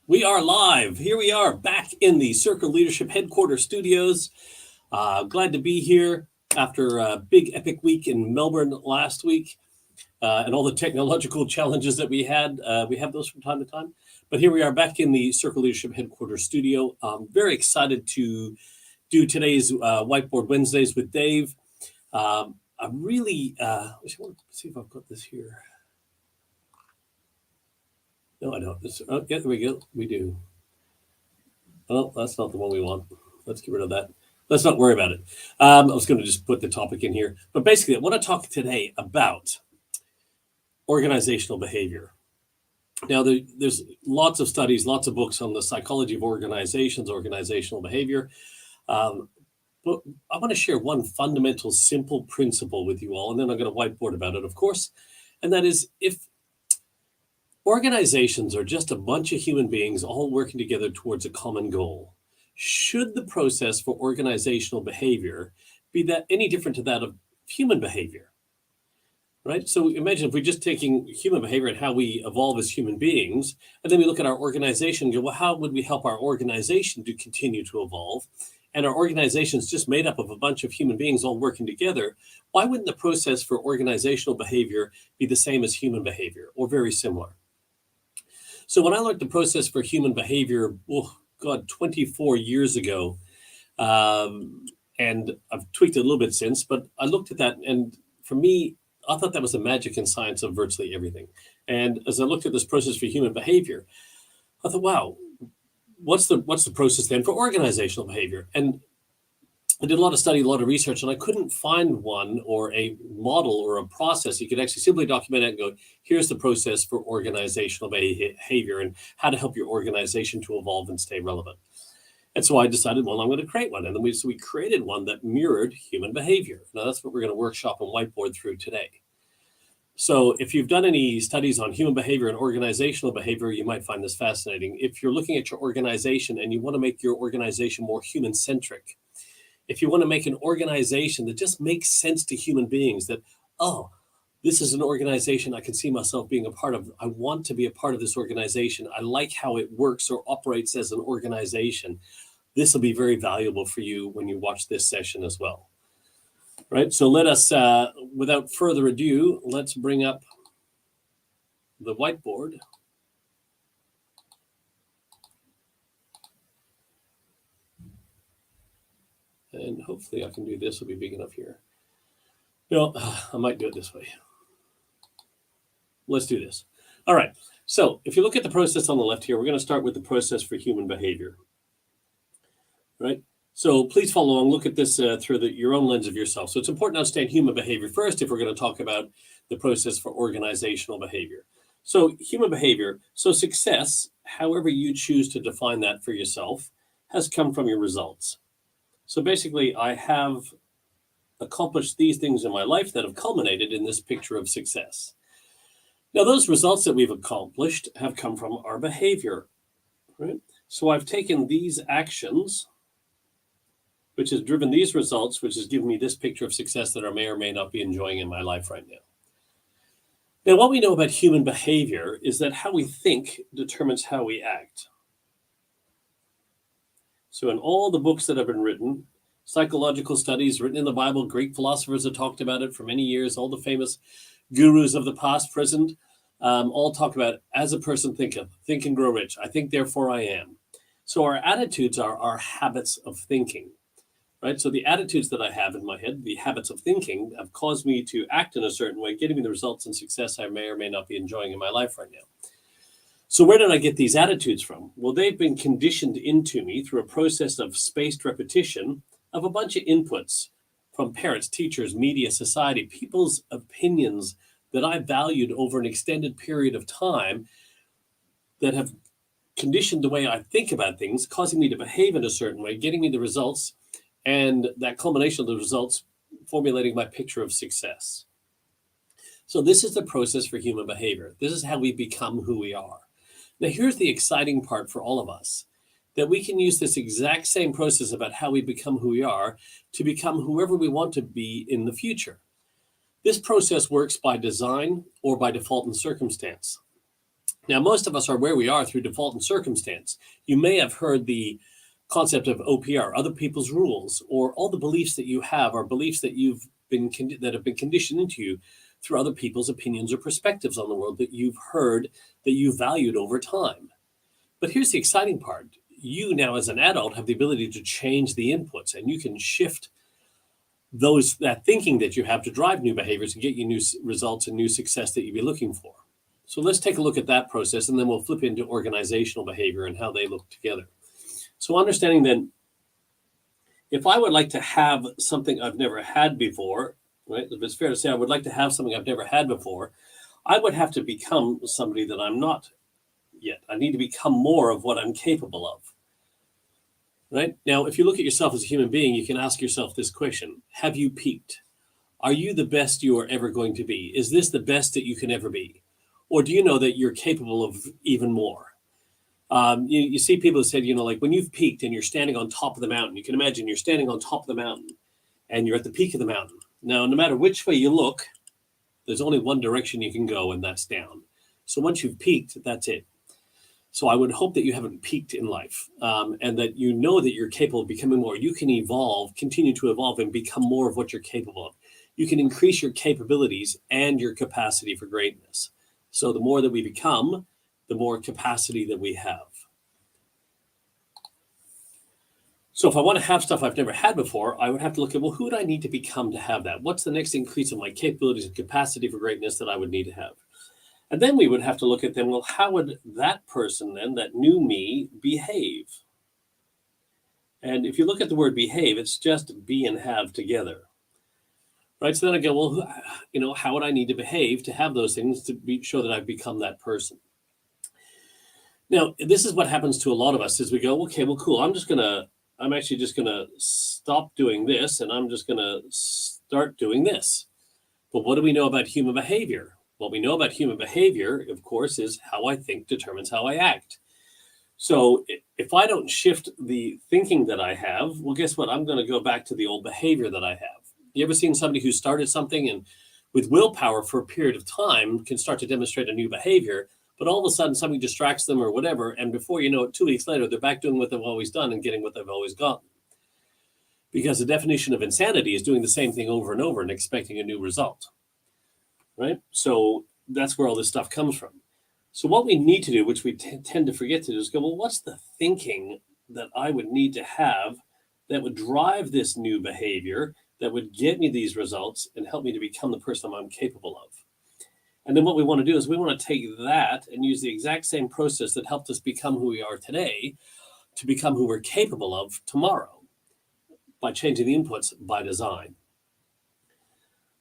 We are live. Here we are back in the Circle Leadership Headquarters studios. Glad to be here after a big epic week in Melbourne last week and all the technological challenges that we had. We have those from time to time. But here we are back in the Circle Leadership Headquarters studio. Very excited to do today's Whiteboard Wednesdays with Dave. I'm really, I want to see if I've got this here. No, I don't. Yeah, there we go. We do. Oh, that's not the one we want. Let's get rid of that. Let's not worry about it. I was going to just put the topic in here. But basically, I want to talk today about organizational behavior. Now, there's lots of studies, lots of books on the psychology of organizations, organizational behavior. But I want to share one fundamental, simple principle with you all, and then I'm going to whiteboard about it, of course. And that is, if organizations are just a bunch of human beings all working together towards a common goal, should the process for organizational behavior be that any different to that of human behavior? Right? So imagine if we're just taking human behavior and how we evolve as human beings, and then we look at our organization and go, well, how would we help our organization to continue to evolve? And our organization is just made up of a bunch of human beings all working together. Why wouldn't the process for organizational behavior be the same as human behavior or very similar? So when I learned the process for human behavior, 24 years ago, and I've tweaked it a little bit since, but I looked at that, and for me, I thought that was the magic and science of virtually everything. And as I looked at this process for human behavior, I thought, wow, what's the process then for organizational behavior? And I did a lot of study, a lot of research, and I couldn't find one or a model or a process. You could actually simply document it and go, here's the process for organizational behavior and how to help your organization to evolve and stay relevant. And so I decided, well, I'm going to create one. And then we created one that mirrored human behavior. Now that's what we're going to workshop and whiteboard through today. So if you've done any studies on human behavior and organizational behavior, you might find this fascinating. If you're looking at your organization and you want to make your organization more human-centric, if you want to make an organization that just makes sense to human beings, that, oh, this is an organization I can see myself being a part of. I want to be a part of this organization. I like how it works or operates as an organization. This will be very valuable for you when you watch this session as well. Right? So let us, without further ado, let's bring up the whiteboard. And hopefully I can do this. It'll be big enough here. No, I might do it this way. Let's do this. All right. So if you look at the process on the left here, we're going to start with the process for human behavior. Right? So please follow along. Look at this through your own lens of yourself. So it's important to understand human behavior first if we're going to talk about the process for organizational behavior. So human behavior. So success, however you choose to define that for yourself, has come from your results. So basically, I have accomplished these things in my life that have culminated in this picture of success. Now, those results that we've accomplished have come from our behavior, right? So I've taken these actions, which has driven these results, which has given me this picture of success that I may or may not be enjoying in my life right now. Now, what we know about human behavior is that how we think determines how we act. So in all the books that have been written, psychological studies written in the Bible, Greek philosophers have talked about it for many years. All the famous gurus of the past, present, all talk about as a person thinketh, think and grow rich. I think, therefore I am. So our attitudes are our habits of thinking, right? So the attitudes that I have in my head, the habits of thinking, have caused me to act in a certain way, getting me the results and success I may or may not be enjoying in my life right now. So where did I get these attitudes from? Well, they've been conditioned into me through a process of spaced repetition of a bunch of inputs from parents, teachers, media, society, people's opinions that I valued over an extended period of time that have conditioned the way I think about things, causing me to behave in a certain way, getting me the results, and that culmination of the results formulating my picture of success. So this is the process for human behavior. This is how we become who we are. Now, here's the exciting part for all of us, that we can use this exact same process about how we become who we are to become whoever we want to be in the future. This process works by design or by default and circumstance. Now, most of us are where we are through default and circumstance. You may have heard the concept of OPR, other people's rules, or all the beliefs that you have are beliefs that that have been conditioned into you through other people's opinions or perspectives on the world that you've heard, that you valued over time. But here's the exciting part. You now, as an adult, have the ability to change the inputs, and you can shift that thinking that you have to drive new behaviors and get you new results and new success that you'd be looking for. So let's take a look at that process, and then we'll flip into organizational behavior and how they look together. So understanding then, if I would like to have something I've never had before, right? If it's fair to say I would like to have something I've never had before, I would have to become somebody that I'm not yet. I need to become more of what I'm capable of. Right? Now, if you look at yourself as a human being, you can ask yourself this question. Have you peaked? Are you the best you are ever going to be? Is this the best that you can ever be? Or do you know that you're capable of even more? You see people who said, like when you've peaked and you're standing on top of the mountain, you can imagine you're standing on top of the mountain and you're at the peak of the mountain. Now, no matter which way you look, there's only one direction you can go, and that's down. So once you've peaked, that's it. So I would hope that you haven't peaked in life, and that you know that you're capable of becoming more. You can evolve, continue to evolve, and become more of what you're capable of. You can increase your capabilities and your capacity for greatness. So the more that we become, the more capacity that we have. So if I want to have stuff I've never had before, I would have to look at, well, who would I need to become to have that? What's the next increase of my capabilities and capacity for greatness that I would need to have? And then we would have to look at them, well, how would that person then, that new me, behave? And if you look at the word behave, it's just be and have together. Right? So then I go, well, how would I need to behave to have those things to show that I've become that person? Now, this is what happens to a lot of us is we go, okay, well, cool. I'm actually just going to stop doing this, and I'm just going to start doing this. But what do we know about human behavior? What we know about human behavior, of course, is how I think determines how I act. So if I don't shift the thinking that I have, well, guess what? I'm going to go back to the old behavior that I have. You ever seen somebody who started something and with willpower for a period of time can start to demonstrate a new behavior, but all of a sudden something distracts them or whatever, and before you know it, 2 weeks later, they're back doing what they've always done and getting what they've always gotten. Because the definition of insanity is doing the same thing over and over and expecting a new result. Right? So that's where all this stuff comes from. So what we need to do, which we tend to forget to do, is go, well, what's the thinking that I would need to have that would drive this new behavior, that would get me these results and help me to become the person I'm capable of? And then what we want to do is we want to take that and use the exact same process that helped us become who we are today to become who we're capable of tomorrow by changing the inputs by design.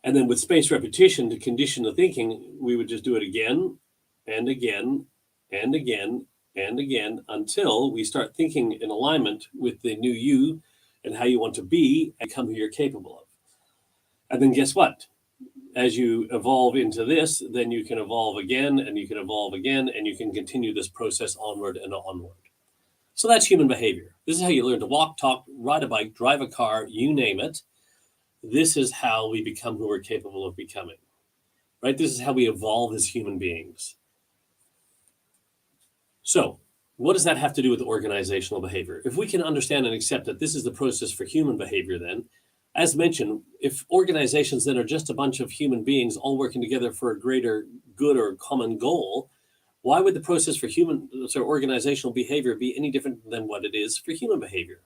And then with spaced repetition to condition the thinking, we would just do it again and again and again and again until we start thinking in alignment with the new you and how you want to be and become who you're capable of. And then guess what? As you evolve into this, then you can evolve again and you can evolve again and you can continue this process onward and onward. So that's human behavior. This is how you learn to walk, talk, ride a bike, drive a car, you name it. This is how we become who we're capable of becoming, right? This is how we evolve as human beings. So what does that have to do with organizational behavior? If we can understand and accept that this is the process for human behavior, then, as mentioned, if organizations then are just a bunch of human beings all working together for a greater good or common goal, why would the process for organizational behavior be any different than what it is for human behavior?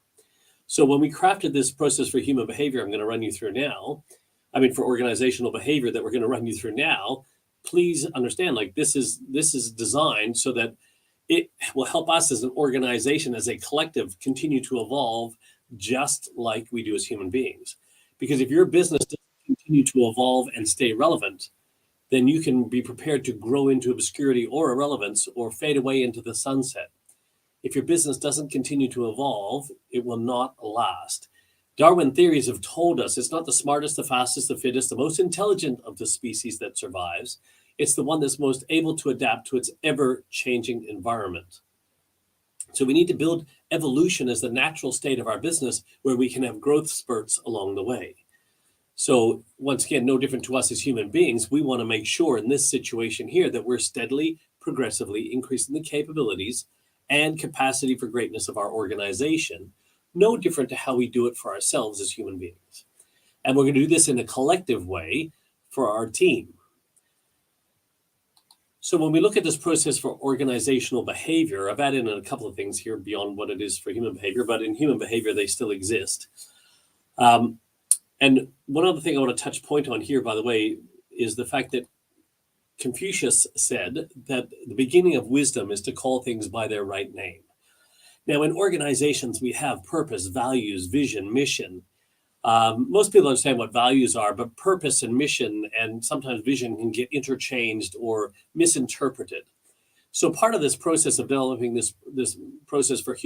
So when we crafted this process for human behavior, I'm going to run you through now, for organizational behavior that we're going to run you through now, please understand, this is designed so that it will help us as an organization, as a collective, continue to evolve just like we do as human beings. Because if your business doesn't continue to evolve and stay relevant, then you can be prepared to grow into obscurity or irrelevance or fade away into the sunset. If your business doesn't continue to evolve, it will not last. Darwin theories have told us it's not the smartest, the fastest, the fittest, the most intelligent of the species that survives. It's the one that's most able to adapt to its ever-changing environment. So we need to build evolution as the natural state of our business where we can have growth spurts along the way. So once again, no different to us as human beings, we want to make sure in this situation here that we're steadily, progressively increasing the capabilities and capacity for greatness of our organization, no different to how we do it for ourselves as human beings. And we're going to do this in a collective way for our team. So when we look at this process for organizational behavior, I've added in a couple of things here beyond what it is for human behavior, but in human behavior, they still exist. And one other thing I want to touch point on here, by the way, is the fact that Confucius said that the beginning of wisdom is to call things by their right name. Now, in organizations, we have purpose, values, vision, mission. Most people understand what values are, but purpose and mission and sometimes vision can get interchanged or misinterpreted. So part of this process of developing this process for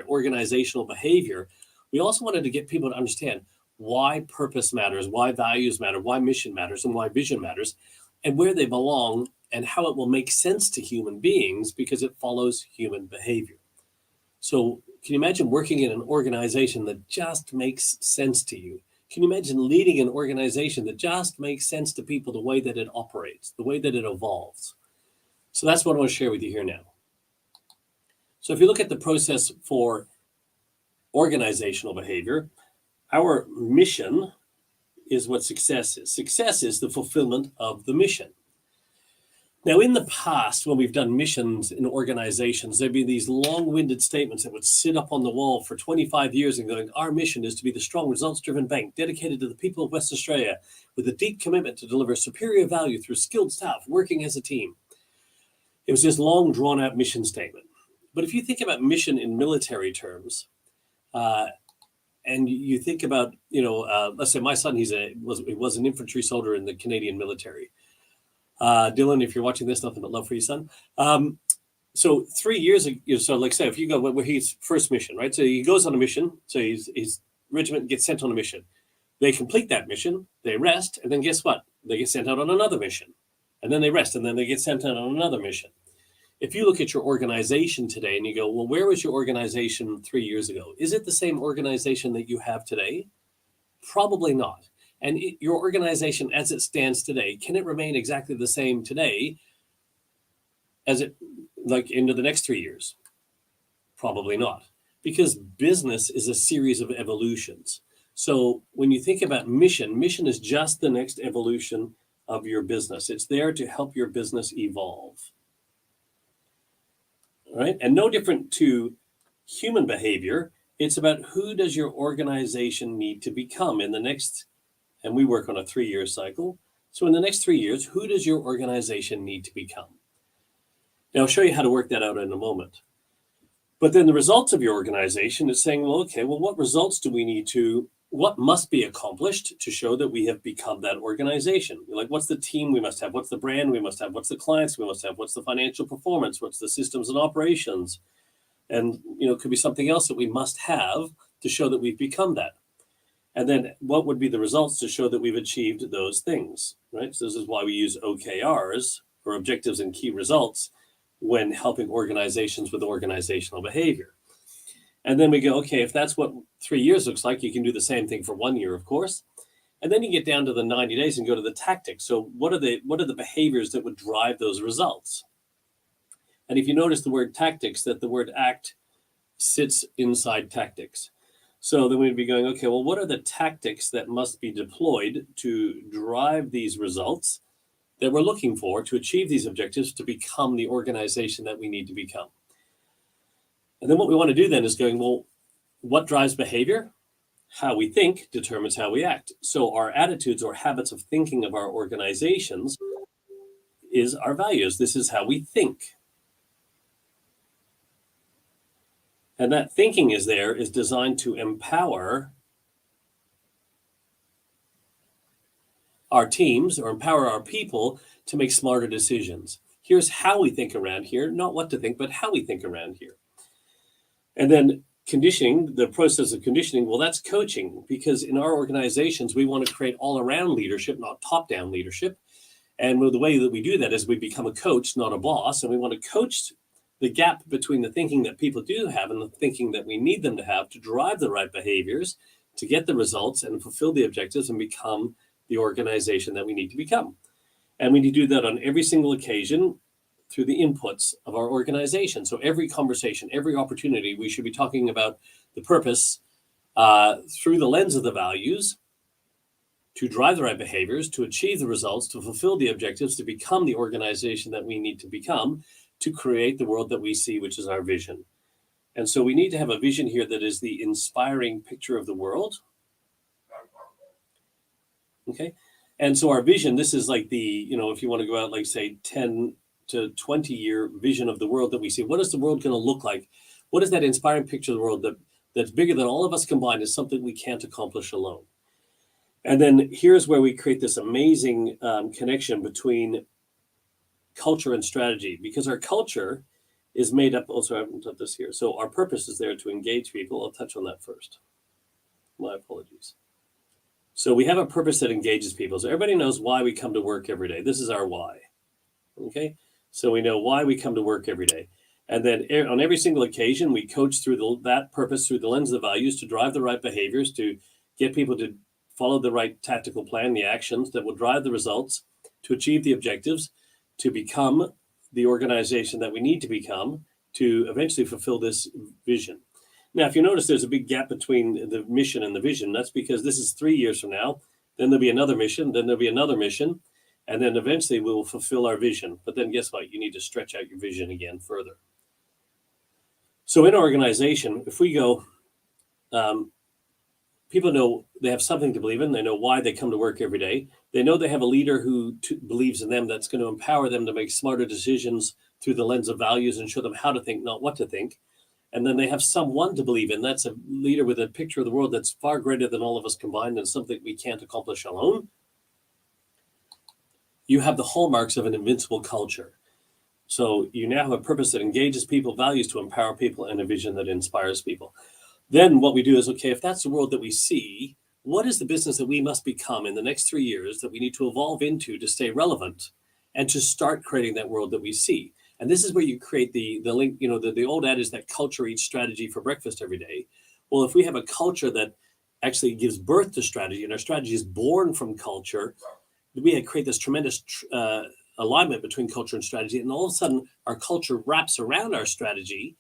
organizational behavior, we also wanted to get people to understand why purpose matters, why values matter, why mission matters, and why vision matters, and where they belong, and how it will make sense to human beings because it follows human behavior. So can you imagine working in an organization that just makes sense to you? Can you imagine leading an organization that just makes sense to people, the way that it operates, the way that it evolves? So that's what I want to share with you here now. So if you look at the process for organizational behavior, our mission is what success is. Success is the fulfillment of the mission. Now, in the past, when we've done missions in organizations, there'd be these long-winded statements that would sit up on the wall for 25 years and going, our mission is to be the strong, results-driven bank dedicated to the people of West Australia with a deep commitment to deliver superior value through skilled staff working as a team. It was this long, drawn-out mission statement. But if you think about mission in military terms, and you think about, let's say my son, he was an infantry soldier in the Canadian military. Dylan, if you're watching this, nothing but love for you, son. So 3 years ago, so like say, if you go where his first mission, right? So he goes on a mission. So his regiment gets sent on a mission. They complete that mission, they rest, and then guess what? They get sent out on another mission. And then they rest, and then they get sent out on another mission. If you look at your organization today and you go, well, where was your organization 3 years ago? Is it the same organization that you have today? Probably not. And your organization as it stands today, can it remain exactly the same today as it like into the next 3 years? Probably not, because business is a series of evolutions. So when you think about mission is just the next evolution of your business. It's there to help your business evolve. All right? And no different to human behavior, it's about who does your organization need to become in the next, and we work on a 3-year cycle. So in the next 3 years, who does your organization need to become? Now, I'll show you how to work that out in a moment. But then the results of your organization is saying, well, okay, well, what results do we need to, what must be accomplished to show that we have become that organization? Like, what's the team we must have? What's the brand we must have? What's the clients we must have? What's the financial performance? What's the systems and operations? And, it could be something else that we must have to show that we've become that. And then what would be the results to show that we've achieved those things, right? So this is why we use OKRs, or objectives and key results, when helping organizations with organizational behavior. And then we go, okay, if that's what 3 years looks like, you can do the same thing for 1 year, of course. And then you get down to the 90 days and go to the tactics. So what are the behaviors that would drive those results? And if you notice the word tactics, that the word act sits inside tactics. So then we'd be going, okay, well, what are the tactics that must be deployed to drive these results that we're looking for to achieve these objectives to become the organization that we need to become? And then what we want to do then is going, well, what drives behavior? How we think determines how we act. So our attitudes or habits of thinking of our organizations is our values. This is how we think. And that thinking is designed to empower our teams or empower our people to make smarter decisions. Here's how we think around here, not what to think, but how we think around here. And then conditioning, the process of conditioning, well, that's coaching, because in our organizations, we want to create all-around leadership, not top-down leadership. And the way that we do that is we become a coach, not a boss, and we want to coach the gap between the thinking that people do have and the thinking that we need them to have to drive the right behaviors, to get the results and fulfill the objectives and become the organization that we need to become. And we need to do that on every single occasion through the inputs of our organization. So every conversation, every opportunity, we should be talking about the purpose through the lens of the values, to drive the right behaviors, to achieve the results, to fulfill the objectives, to become the organization that we need to become, to create the world that we see, which is our vision. And so we need to have a vision here that is the inspiring picture of the world. Okay. And so our vision, this is like the, if you want to go out, like say 10 to 20 year vision of the world that we see. What is the world going to look like? What is that inspiring picture of the world that's bigger than all of us combined, is something we can't accomplish alone? And then here's where we create this amazing connection between culture and strategy, because our culture is made up. Also, I haven't done this here. So our purpose is there to engage people. I'll touch on that first. My apologies. So we have a purpose that engages people. So everybody knows why we come to work every day. This is our why. Okay. So we know why we come to work every day. And then on every single occasion, we coach through that purpose through the lens of the values to drive the right behaviors, to get people to follow the right tactical plan, the actions that will drive the results, to achieve the objectives, to become the organization that we need to become, to eventually fulfill this vision. Now, if you notice, there's a big gap between the mission and the vision. That's because this is 3 years from now. Then there'll be another mission. Then there'll be another mission. And then eventually we'll fulfill our vision. But then guess what? You need to stretch out your vision again further. So in our organization, if we go, people know they have something to believe in. They know why they come to work every day. They know they have a leader who believes in them, that's going to empower them to make smarter decisions through the lens of values and show them how to think, not what to think. And then they have someone to believe in. That's a leader with a picture of the world that's far greater than all of us combined and something we can't accomplish alone. You have the hallmarks of an invincible culture. So you now have a purpose that engages people, values to empower people, and a vision that inspires people. Then what we do is, okay, if that's the world that we see, what is the business that we must become in the next 3 years that we need to evolve into to stay relevant and to start creating that world that we see? And this is where you create the link, the old adage that culture eats strategy for breakfast every day. Well, if we have a culture that actually gives birth to strategy, and our strategy is born from culture, we create this tremendous alignment between culture and strategy. And all of a sudden, our culture wraps around our strategy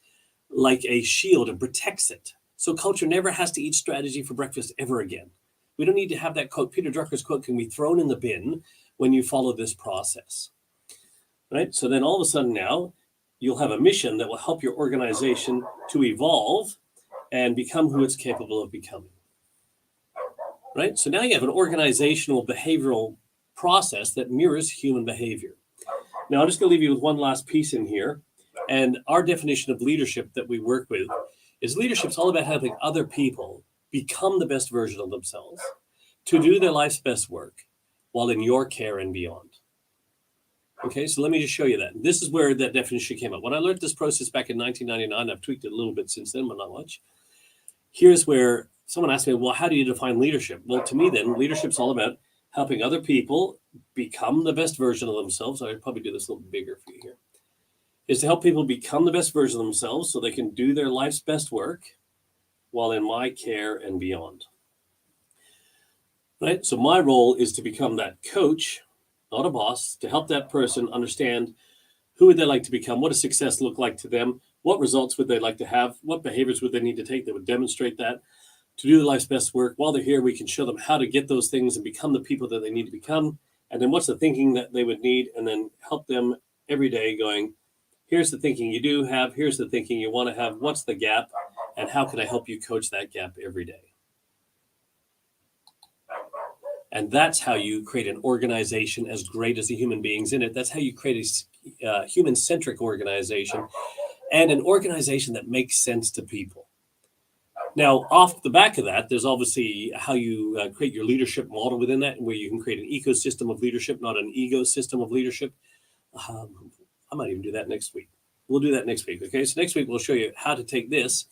like a shield and protects it. So culture never has to eat strategy for breakfast ever again. We don't need to have that quote. Peter Drucker's quote can be thrown in the bin when you follow this process. Right? So then all of a sudden now, you'll have a mission that will help your organization to evolve and become who it's capable of becoming. Right? So now you have an organizational behavioral process that mirrors human behavior. Now, I'm just going to leave you with one last piece in here. And our definition of leadership that we work with is leadership's all about helping other people become the best version of themselves, to do their life's best work while in your care and beyond. Okay, so let me just show you that. This is where that definition came up. When I learned this process back in 1999, I've tweaked it a little bit since then, but not much. Here's where someone asked me, well, how do you define leadership? Well, to me then, leadership's all about helping other people become the best version of themselves. I'd probably do this a little bigger for you here. Is to help people become the best version of themselves so they can do their life's best work while in my care and beyond. Right? So my role is to become that coach, not a boss, to help that person understand who would they like to become, what does success look like to them, what results would they like to have, what behaviors would they need to take that would demonstrate that, to do their life's best work. While they're here, we can show them how to get those things and become the people that they need to become, and then what's the thinking that they would need, and then help them every day going, here's the thinking you do have, here's the thinking you want to have, what's the gap, and how can I help you coach that gap every day? And that's how you create an organization as great as the human beings in it. That's how you create a human-centric organization and an organization that makes sense to people. Now, off the back of that, there's obviously how you create your leadership model within that, where you can create an ecosystem of leadership, not an ecosystem of leadership. I might even do that next week. We'll do that next week, okay? So next week, we'll show you how to take this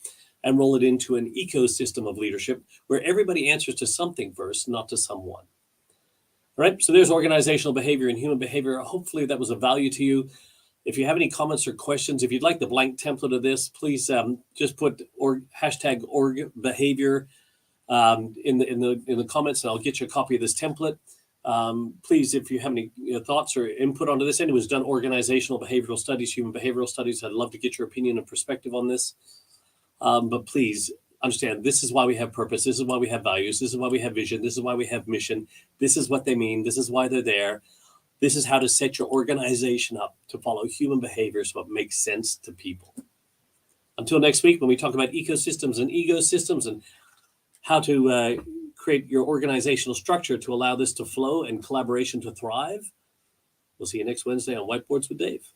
and roll it into an ecosystem of leadership where everybody answers to something first, not to someone. All right, so there's organizational behavior and human behavior. Hopefully that was of value to you. If you have any comments or questions, if you'd like the blank template of this, please just put hashtag org behavior in the comments, and I'll get you a copy of this template. Please, if you have any thoughts or input onto this, anyone's done organizational behavioral studies, human behavioral studies, I'd love to get your opinion and perspective on this. But please understand, this is why we have purpose. This is why we have values. This is why we have vision. This is why we have mission. This is what they mean. This is why they're there. This is how to set your organization up to follow human behavior so it makes sense to people. Until next week, when we talk about ecosystems and egosystems and how to create your organizational structure to allow this to flow and collaboration to thrive, we'll see you next Wednesday on Whiteboards with Dave.